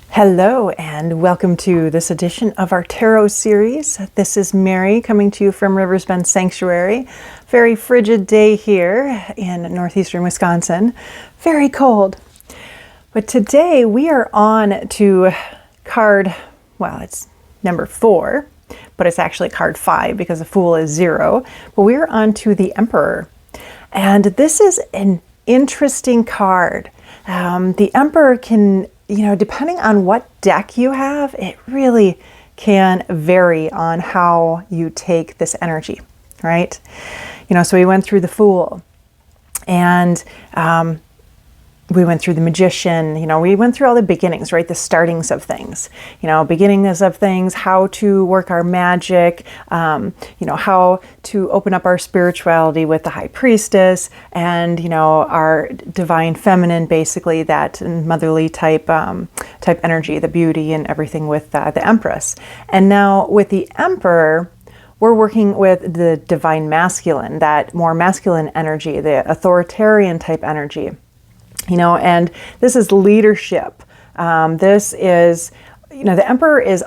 Hello and welcome to this edition of our Tarot series. This is Mary coming to you from Rivers Bend Sanctuary. Very frigid day here in northeastern Wisconsin. Very cold. But today we are on to card, well, it's number 4, but it's actually card 5 because the Fool is 0. But we're on to the Emperor. And this is an interesting card. The Emperor can, depending on what deck you have, it really can vary on how you take this energy, right? So we went through the Fool and we went through the Magician, we went through all the beginnings, right? The startings of things, beginnings of things, how to work our magic, how to open up our spirituality with the High Priestess and, our divine feminine, basically that motherly type energy, the beauty and everything with the Empress. And now with the Emperor, we're working with the divine masculine, that more masculine energy, the authoritarian type energy. And this is leadership. This is, the Emperor is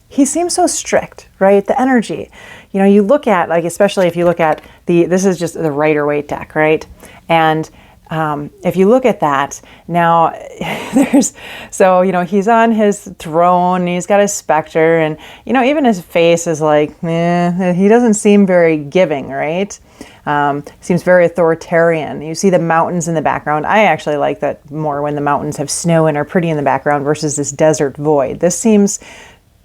he seems so strict, right? The energy, you look at, especially if you look at this is just the Rider-Waite deck, right? And if you look at that, now he's on his throne, he's got his specter, and, even his face is he doesn't seem very giving, right? Seems very authoritarian. You see the mountains in the background. I actually like that more when the mountains have snow and are pretty in the background versus this desert void. This seems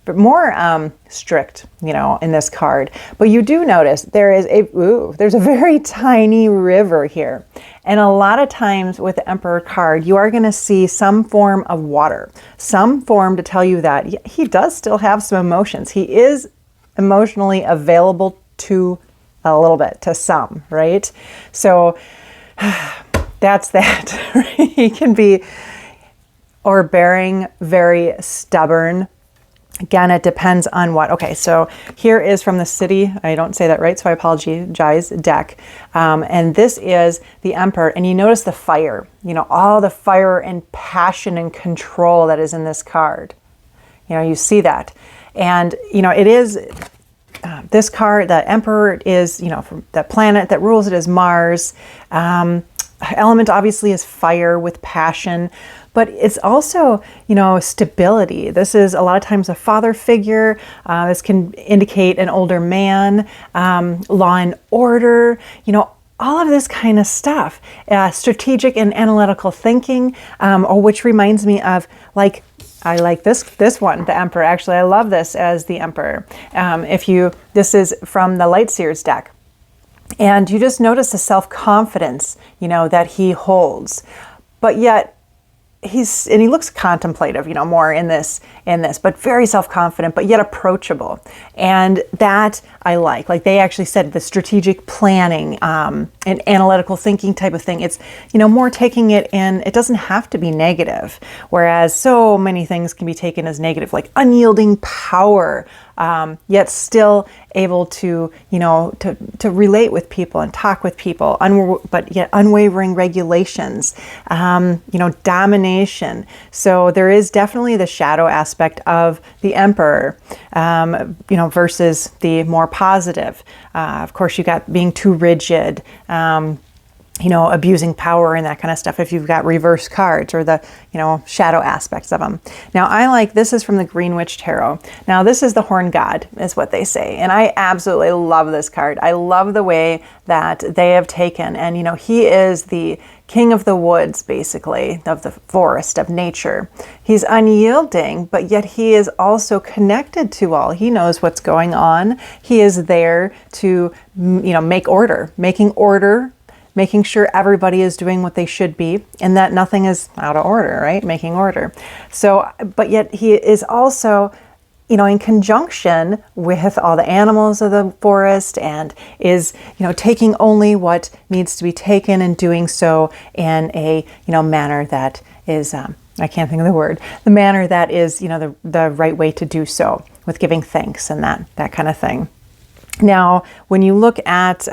more strict, in this card. But you do notice there's a very tiny river here. And a lot of times with the Emperor card, you are going to see some form of water, some form to tell you that he does still have some emotions. He is emotionally available to a little bit, to some, right? So that's that. He can be overbearing, very stubborn. Again, it depends on what. Okay, so here is from the City, I don't say that right, so I apologize, deck. And this is the Emperor, and you notice the fire, all the fire and passion and control that is in this card. You see that. And, it is, this card, the Emperor is, from the planet that rules it is Mars. Element obviously is fire with passion. But it's also, stability. This is a lot of times a father figure. This can indicate an older man, law and order, all of this kind of stuff. Strategic and analytical thinking, which reminds me of I like this one, the Emperor. Actually, I love this as the Emperor. This is from the Lightseers deck. And you just notice the self-confidence, that he holds. But yet, he looks contemplative, more in this, but very self-confident, but yet approachable. And that I like they actually said the strategic planning, and analytical thinking type of thing. It's, more taking it in, it doesn't have to be negative. Whereas so many things can be taken as negative, like unyielding power, yet still able to, to relate with people and talk with people, but yet unwavering regulations, domination. So there is definitely the shadow aspect of the Emperor, versus the more positive. Of course, you got being too rigid, abusing power and that kind of stuff if you've got reverse cards or the, shadow aspects of them. Now, this is from the Green Witch Tarot. Now, this is the Horn God, is what they say. And I absolutely love this card. I love the way that they have taken, and, he is the king of the woods, basically, of the forest, of nature. He's unyielding, but yet he is also connected to all. He knows what's going on. He is there to, making order, making sure everybody is doing what they should be and that nothing is out of order, right? Making order. So, but yet he is also, in conjunction with all the animals of the forest and is, taking only what needs to be taken and doing so in a, manner that is, I can't think of the word, the manner that is, the right way to do so. with giving thanks and that kind of thing. Now, when you look at,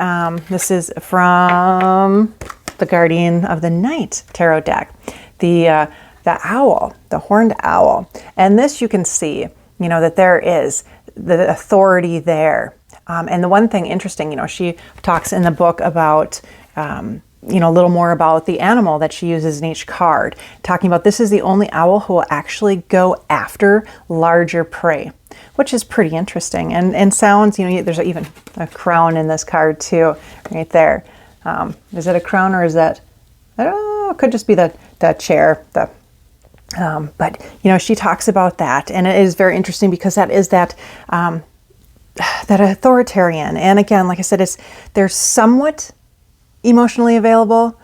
this is from the Guardian of the Night tarot deck, the owl, the horned owl. And this you can see, that there is the authority there. And the one thing interesting, she talks in the book about, a little more about the animal that she uses in each card, talking about this is the only owl who will actually go after larger prey, which is pretty interesting and sounds, there's even a crown in this card too, right there. Is it a crown or is that, I don't know, it could just be the chair, but she talks about that, and it is very interesting because that is that authoritarian. And again, like I said, they're somewhat emotionally available,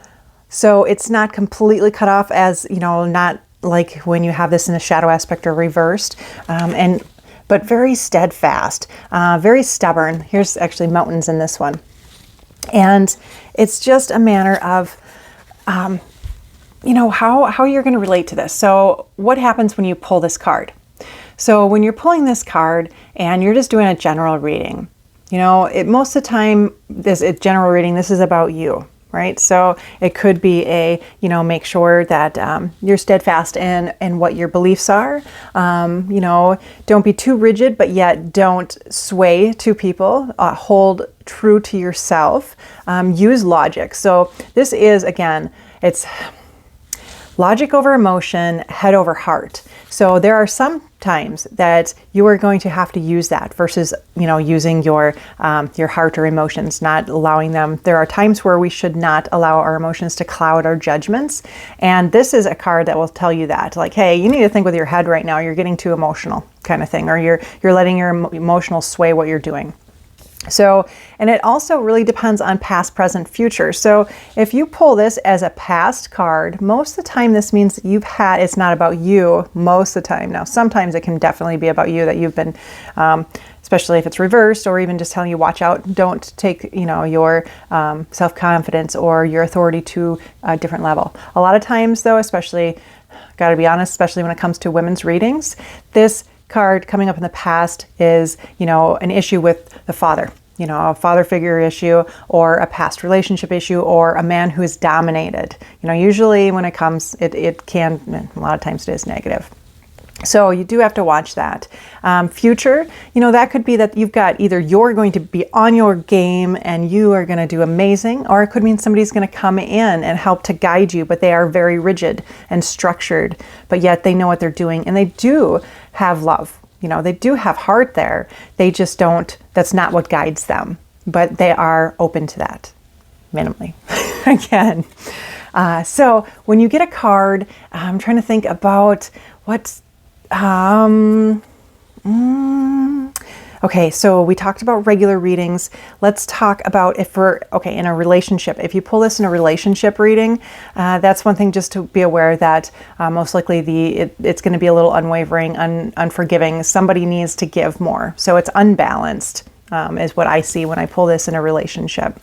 so it's not completely cut off as, not like when you have this in a shadow aspect or reversed, but very steadfast, very stubborn. Here's actually mountains in this one. And it's just a matter of, how you're going to relate to this. So what happens when you pull this card? So when you're pulling this card and you're just doing a general reading, most of the time, this general reading, this is about you, right? So it could be make sure that you're steadfast in what your beliefs are. Don't be too rigid, but yet don't sway to people. Hold true to yourself. Use logic. So this is, again, it's logic over emotion, head over heart. So there are some times that you are going to have to use that versus, using your heart or emotions, not allowing them. There are times where we should not allow our emotions to cloud our judgments. And this is a card that will tell you that, like, hey, you need to think with your head right now. You're getting too emotional, kind of thing, or you're letting your emotional sway what you're doing. So, and it also really depends on past, present, future. So if you pull this as a past card, most of the time this means that it's not about you most of the time. Now, sometimes it can definitely be about you, that you've been, especially if it's reversed, or even just telling you, watch out, don't take, your self-confidence or your authority to a different level. A lot of times though, especially, gotta be honest, especially when it comes to women's readings, this card coming up in the past is, an issue with the father, a father figure issue, or a past relationship issue, or a man who is dominated. Usually when it comes, it can, a lot of times it is negative. So you do have to watch that. Future, that could be that you've got either you're going to be on your game and you are going to do amazing, or it could mean somebody's going to come in and help to guide you, but they are very rigid and structured, but yet they know what they're doing, and they do have love. They do have heart there. They just don't, that's not what guides them, but they are open to that, minimally, again. So when you get a card, I'm trying to think about what's, okay, so we talked about regular readings. Let's talk about if we're, in a relationship. If you pull this in a relationship reading, that's one thing just to be aware that most likely it's going to be a little unwavering, unforgiving. Somebody needs to give more. So it's unbalanced, is what I see when I pull this in a relationship.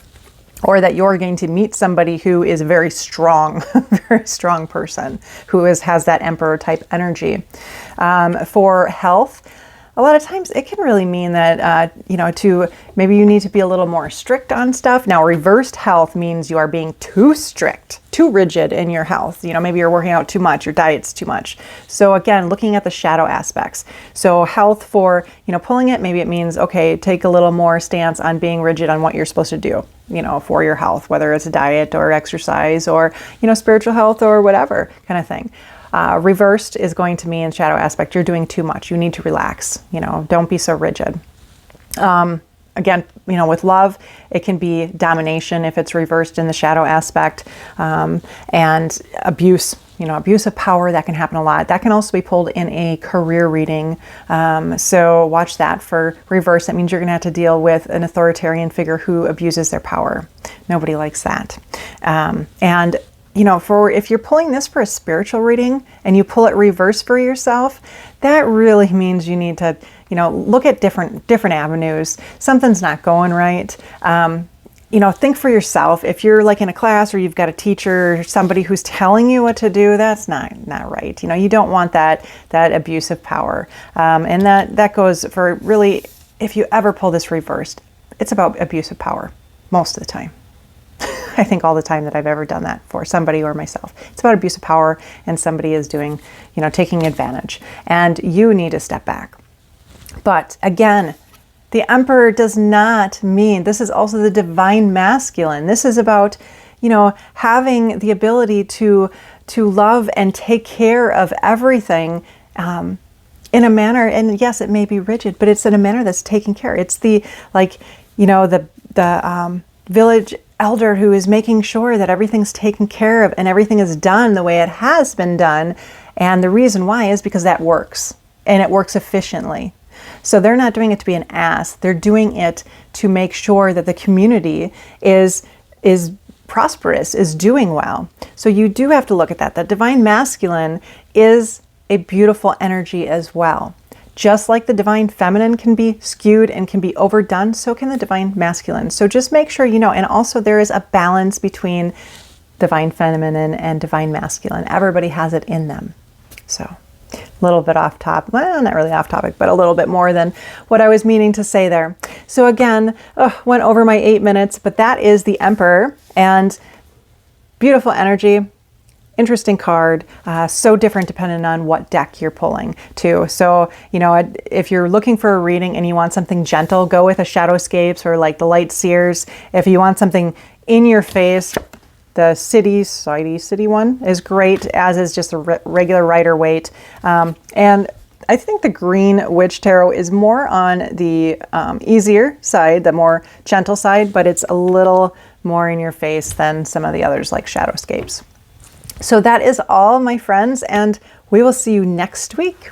Or that you're going to meet somebody who is very strong, very strong person, who has that emperor type energy. For health, a lot of times it can really mean that, maybe you need to be a little more strict on stuff. Now, reversed health means you are being too strict, too rigid in your health. Maybe you're working out too much, your diet's too much. So again, looking at the shadow aspects. So health for, pulling it, maybe it means, take a little more stance on being rigid on what you're supposed to do, for your health, whether it's a diet or exercise or, spiritual health or whatever kind of thing. Reversed is going to mean shadow aspect. You're doing too much. You need to relax. Don't be so rigid. Again, with love, it can be domination if it's reversed in the shadow aspect, and abuse. Abuse of power, that can happen a lot. That can also be pulled in a career reading. So watch that for reverse. That means you're going to have to deal with an authoritarian figure who abuses their power. Nobody likes that. And if you're pulling this for a spiritual reading and you pull it reverse for yourself, that really means you need to, look at different avenues. Something's not going right. think for yourself. If you're like in a class or you've got a teacher, somebody who's telling you what to do, that's not right. You don't want that abuse of power. And that goes for really, if you ever pull this reversed, it's about abuse of power most of the time. I think all the time that I've ever done that for somebody or myself. It's about abuse of power, and somebody is doing, taking advantage. And you need to step back. But again, the Emperor does not mean, this is also the divine masculine. This is about, having the ability to love and take care of everything in a manner, and yes, it may be rigid, but it's in a manner that's taking care. It's the village elder who is making sure that everything's taken care of and everything is done the way it has been done. And the reason why is because that works, and it works efficiently. So they're not doing it to be an ass. They're doing it to make sure that the community is prosperous, is doing well. So you do have to look at that. The divine masculine is a beautiful energy as well. Just like the divine feminine can be skewed and can be overdone, so can the divine masculine. So just make sure and also there is a balance between divine feminine and divine masculine. Everybody has it in them. So a little bit off topic, well, not really off topic, but a little bit more than what I was meaning to say there. So again, went over my 8 minutes, but that is the Emperor, and beautiful energy. Interesting card, so different depending on what deck you're pulling too. So, if you're looking for a reading and you want something gentle, go with a Shadowscapes or like the Light Seers. If you want something in your face, the City one is great, as is just a regular Rider-Waite. And I think the Green Witch Tarot is more on the easier side, the more gentle side, but it's a little more in your face than some of the others like Shadowscapes. So that is all, my friends, and we will see you next week.